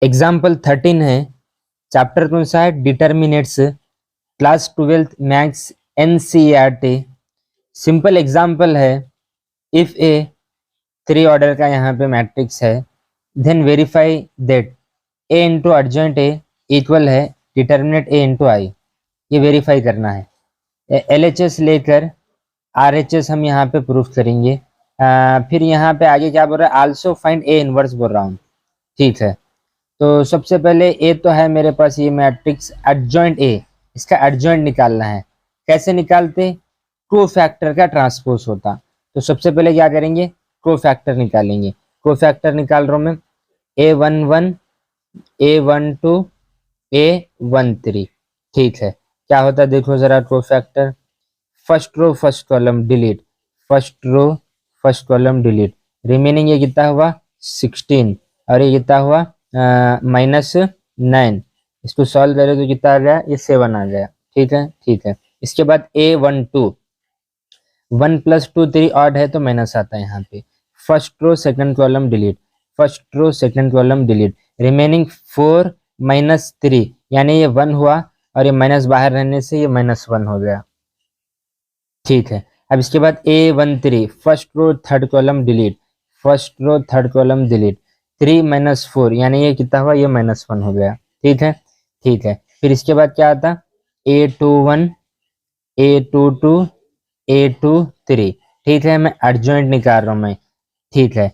Example 13 है, chapter कौन सा है, determinants, class 12th maths NCERT. Simple example है, इफ ए 3 ऑर्डर का यहाँ पे मैट्रिक्स है, then verify that A into adjoint A equal है डिटर्मिनेट ए इंटू आई। ये वेरीफाई करना है। LHS लेकर RHS हम यहाँ पे प्रूफ करेंगे। फिर यहाँ पे आगे क्या बोल रहा है, आल्सो फाइंड ए इनवर्स बोल रहा हूँ। ठीक है, तो सबसे पहले ए तो है मेरे पास ये मैट्रिक्स एडजॉइंट ए, इसका एडजॉइंट निकालना है। कैसे निकालते, कोफैक्टर का ट्रांसपोज होता। तो सबसे पहले क्या करेंगे, कोफैक्टर निकालेंगे। कोफैक्टर निकाल रहा हूँ मैं, A11 A12 A13। ठीक है, क्या होता है देखो जरा cofactor, first row first column delete, first row first column delete, remaining ये कितना हुआ 16 और ये कितना हुआ -9। इसको सॉल्व करें तो कितना आ गया, ये 7 आ गया। ठीक है, ठीक है। इसके बाद A12 1 + 2 3 ऑड है तो माइनस आता है यहाँ पे। First row second column delete, first row second column delete, remaining 4 -3 यानी ये 1 हुआ और ये माइनस बाहर रहने से ये -1 हो गया। ठीक है, अब इसके बाद A13 first row third column delete, first row third column delete, 3 - 4 यानी ये कितना हुआ, ये -1 हो गया। ठीक है, ठीक है। फिर इसके बाद क्या आता, A21 A22 A23। ठीक है, मैं एडजॉइंट निकाल रहा हूँ मैं। ठीक है,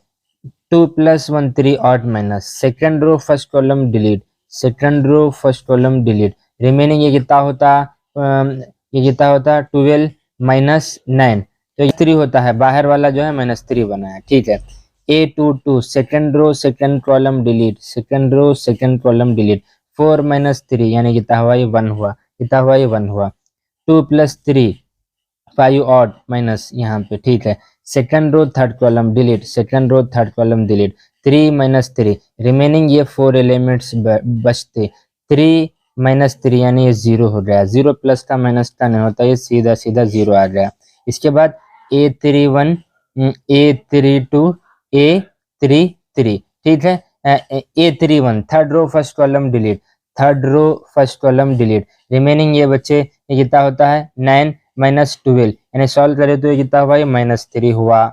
2 + 1 3 odd minus, second row first column delete, second row first column delete, remaining ये कितना होता, ये कितना होता 12 - 9 तो 3 होता है, बाहर वाला जो है -3 बना है। ठीक है, A22 second row second column delete, second row second column delete, 4 - 3 यानी कितना हुआ, ये 1 हुआ, कितना हुआ, ये 1 हुआ। 2 + 3 5 ऑड माइनस यहाँ पे। ठीक है, second row third column delete, second row third column delete, 3 - 3 remaining ये 4 एलिमेंट्स बचते, 3 - 3 यानी ये 0 हो गया। 0 प्लस का माइनस का नहीं होता, ये सीधा सीधा 0 आ गया। इसके बाद A31 A32 A33। ठीक है, A31 third row first column delete, third row first column delete, remaining ये बच्चे ये कितना होता है 9 - 12 यानी सॉल्व करें तो ये कितना हुआ, ये -3 हुआ।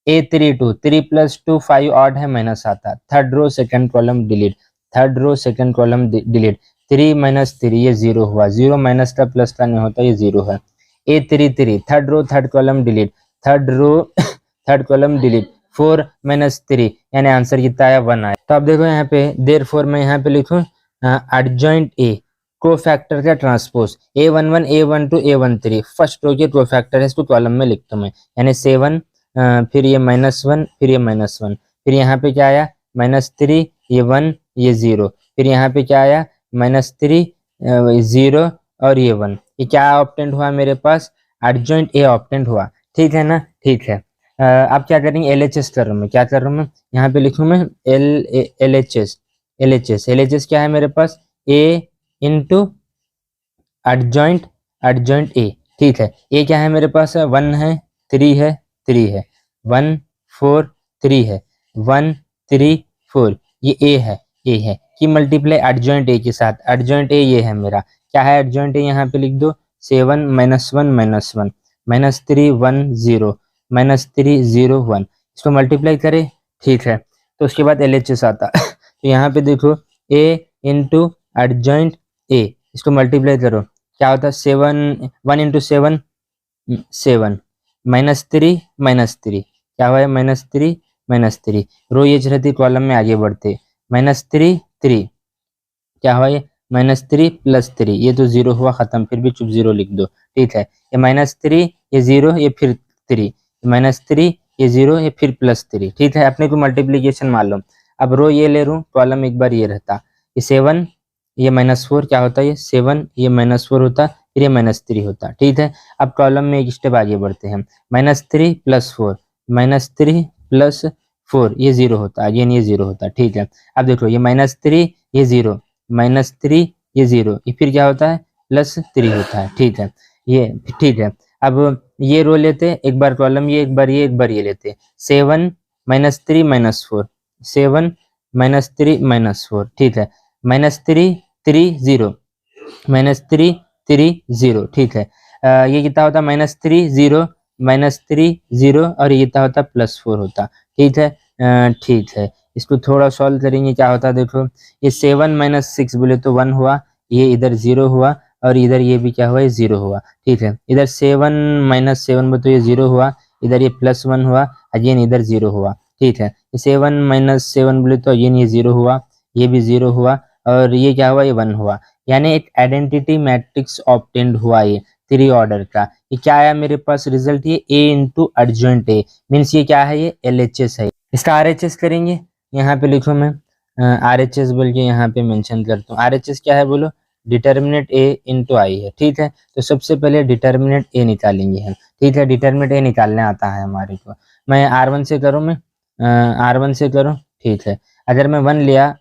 A32 3 + 2 5 ऑड है माइनस आता, third row second column delete, third row second column delete, 3 - 3 ये 0 हुआ। 0 माइनस का प्लस का नहीं होता, ये 0 है। A33 third row third column delete, third row third column delete, 4 - 3 यानी आंसर कितना आया, 1 आया। तो आप देखो यहाँ पे देयरफॉर मैं यहाँ पे लिखूं एडजॉइंट ए कोफैक्टर का transpose A11 A12 A13 first row के कोफैक्टर है, इसको कॉलम में लिखता हूं मैं, यानी 7 फिर ये -1 फिर ये -1 फिर यहाँ पे क्या आया -3 ये 1 ये 0 फिर यहाँ पे क्या आया -3 0 और ये 1। ये क्या ऑप्टेंट हुआ मेरे पास, एडजॉइंट ए ऑप्टेंट हुआ। ठीक है ना, ठीक है। अब क्या करेंगे, LHS कर रहा हूँ मैं, क्या कर रहा हूँ मैं, यहाँ पे लिखूँ मैं LHS। LHS क्या है मेरे पास, A into adjoint adjoint A. ठीक है, ए क्या है मेरे पास, 1 है 3 है 3 है 1 4 3 है 1 3 4 ये ए है कि मल्टीप्लाई एडजॉइंट ए के साथ, एडजॉइंट ए ये है मेरा, क्या है एडजॉइंट ए, यहाँ पे लिख दो 7 - 1 -1 -3 1 0 -3 0 1, इसको मल्टीप्लाई करें। ठीक है, तो उसके बाद LHS आता तो यहाँ पे देखो ए इंटू एडजॉइंट ए, इसको मल्टीप्लाई करो, क्या होता है 7 1 × 7 7 -3 क्या हुआ है -3 रो ये रहती कॉलम में आगे बढ़ते -3 3 क्या हुआ ये -3 + 3 ये तो 0 हुआ खत्म, फिर भी चुप 0 लिख दो। ठीक है, ये -3 ये 0 ये फिर 3 -3 ये 0 ये फिर +3। ठीक है, अपने को मल्टीप्लीकेशन मालूम। अब रो ये ले लूँ, कॉलम एक बार ये रहता, ये 7 ये -4 क्या होता है, ये 7 ये -4 होता, फिर ये -3 होता। ठीक है, अब कॉलम में एक स्टेप आगे बढ़ते हैं, -3 + 4 -3 + 4 ये 0 होता, अगेन ये 0 होता। ठीक है, अब देखो ये -3 ये 0 -3 ये 0 ये फिर क्या होता है +3 होता है। ठीक है, ये ठीक है। अब ये रो लेते एक बार कॉलम, ये एक बार ये एक बार ये लेते 7 -3 - 4 7 -3 -4, ठीक है, -3 3 0, -3 3 0, ठीक है। ये कितना होता -3 0 -3 0 और ये कितना होता +4 होता, ठीक है। ठीक है, इसको थोड़ा सॉल्व करेंगे, क्या होता देखो, ये 7 - 6 बोले तो 1 हुआ, ये इधर 0 हुआ और इधर ये भी क्या हुआ, ये 0 हुआ, ठीक है। इधर 7 - 7 बोले तो ये 0 हुआ, इधर ये +1 हुआ, अगेन इधर 0 हुआ, ठीक है। 7 - 7 बोले तो अगेन ये 0 हुआ, ये भी 0 हुआ और ये क्या हुआ, ये 1 हुआ, यानी एक आइडेंटिटी मैट्रिक्स ऑब्टेन्ड हुआ ये 3 ऑर्डर का। ये क्या आया मेरे पास रिजल्ट, ये A into adjoint A, means ये क्या है, ये LHS है। इसका RHS करेंगे, यहाँ पे लिखो मैं RHS बोल के यहाँ पे मेंशन करता हूँ। RHS क्या है बोलो, डिटर्मिनेंट A इंटू आई है, ठीक है। तो सबसे पहले डिटर्मिनेंट A निकालेंगे हम, ठीक है। डिटर्मिनेंट A निकालने आता है हमारे को, मैं R1 से करूँ, मैं R1 से करूँ, ठीक है। अगर मैं 1 लिया,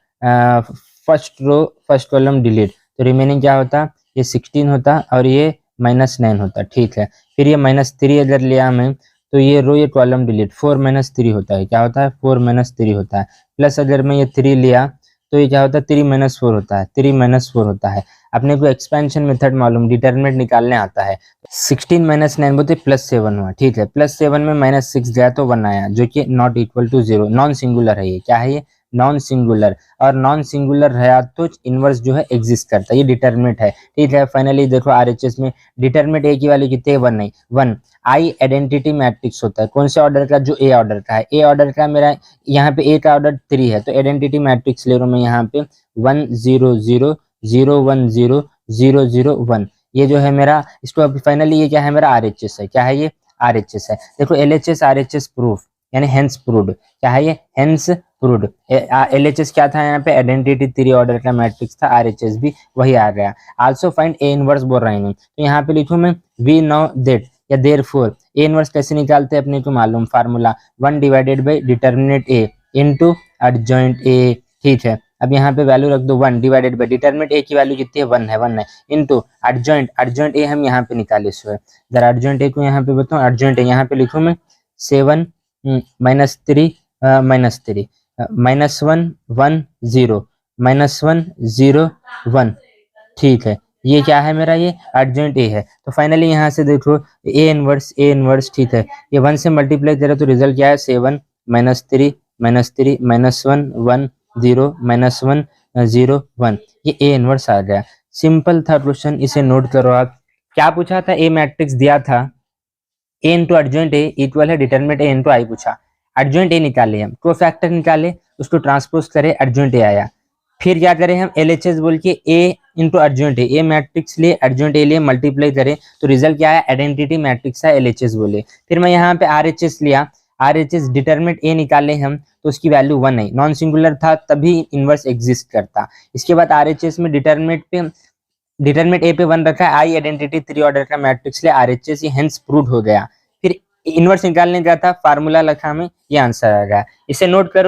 first row first column delete, तो रिमेनिंग क्या होता, ये 16 होता और ये -9 होता, ठीक है। फिर ये -3 अगर लिया मैं, तो ये रो ये कॉलम डिलीट, 4 - 3 होता है, क्या होता है, 4 - 3 होता है। प्लस अगर मैं ये 3 लिया तो ये क्या होता है, 3 - 4 होता है, 3 - 4 होता है। अपने को एक्सपेंशन मेथड मालूम, डिटरमिनेंट निकालने आता है। 16 - 9 बोलते +7 हुआ, ठीक है। +7 में -6 गया तो 1 आया, जो कि not equal to 0, non singular है ये, क्या है ये, नॉन सिंगुलर। और नॉन सिंगुलर है तो इनवर्स जो है एग्जिस्ट करता है, ये डिटरमिनेंट है, ठीक है। फाइनली देखो RHS में डिटरमिनेंट A की वैल्यू कितनी है, 1 नहीं, 1। आई आइडेंटिटी मैट्रिक्स होता है, कौन से ऑर्डर का, जो A ऑर्डर का है। A ऑर्डर का मेरा यहाँ पे A का ऑर्डर 3 है, तो आइडेंटिटी मैट्रिक्स ले रहा हूँ मैं यहाँ पे 1 0 0 0 1 0 0 0 1, ये जो है मेरा, इसको अब फाइनली ये क्या है मेरा RHS है, क्या है ये RHS है। देखो LHS RHS प्रूफ, यानी हेंस प्रूव्ड, क्या है ये, हेंस प्रूव्ड। LHS क्या था यहाँ पे, आइडेंटिटी 3 ऑर्डर का मैट्रिक्स था, RHS भी वही आ गया। आल्सो फाइंड A इनवर्स बोल रहा हूँ, तो यहाँ पे लिखूँ मैं वी नो दैट या देयरफॉर। A इनवर्स कैसे निकालते हैं अपने को मालूम, formula 1 divided by determinant A into adjoint A, ठीक है। अब यहाँ पे वैल्यू रख दो, 1 डिवाइडेड बाई डिटर्मिनेंट A की वैल्यू कितनी है, 1 है, इनटू एडजॉइंट A हम यहाँ पे निकाले सो है। जरा एडजॉइंट A को यहाँ पे बताऊँ, एडजॉइंट A यहाँ पे लिखूँ मैं 7 -3 -3 -1 1 0 -1 0 1, ठीक है। ये क्या है मेरा, ये एडजॉइंट A है। तो फाइनली यहाँ से देखो A इनवर्स, ठीक है। ये 1 से मल्टीप्लाई करें तो रिजल्ट क्या है, 7 -3 -3 -1 1 0 -1 0 1, ये A इनवर्स आ गया। सिंपल था क्वेश्चन, इसे नोट करो आप। क्या पूछा था, A मैट्रिक्स दिया था, A into adjoint A equal है डिटरमिनेंट A इंटू आई पूछा, एडजॉइंट A निकाले हम, कोफैक्टर निकाले, उसको ट्रांसपोज करे, एडजॉइंट A आया। फिर क्या करें हम, LHS बोल के A into adjoint A matrix लिए, एडजॉइंट A लिए, मल्टीप्लाई करें तो रिजल्ट क्या है, आइडेंटिटी मैट्रिक्स है, LHS बोले। फिर मैं यहाँ पे RHS लिया, RHS डिटरमिनेंट A निकाले हम, तो उसकी वैल्यू 1 है, नॉन सिंगुलर था तभी इनवर्स एग्जिस्ट करता। इसके बाद RHS में डिटरमिनेंट A पे 1 रखा है, आई आइडेंटिटी 3 ऑर्डर का मैट्रिक्स ले, RHS ये हेंस प्रूव्ड हो गया। फिर इनवर्स निकालने का था, फार्मूला लिखा में, ये आंसर आ गया। इसे नोट करो।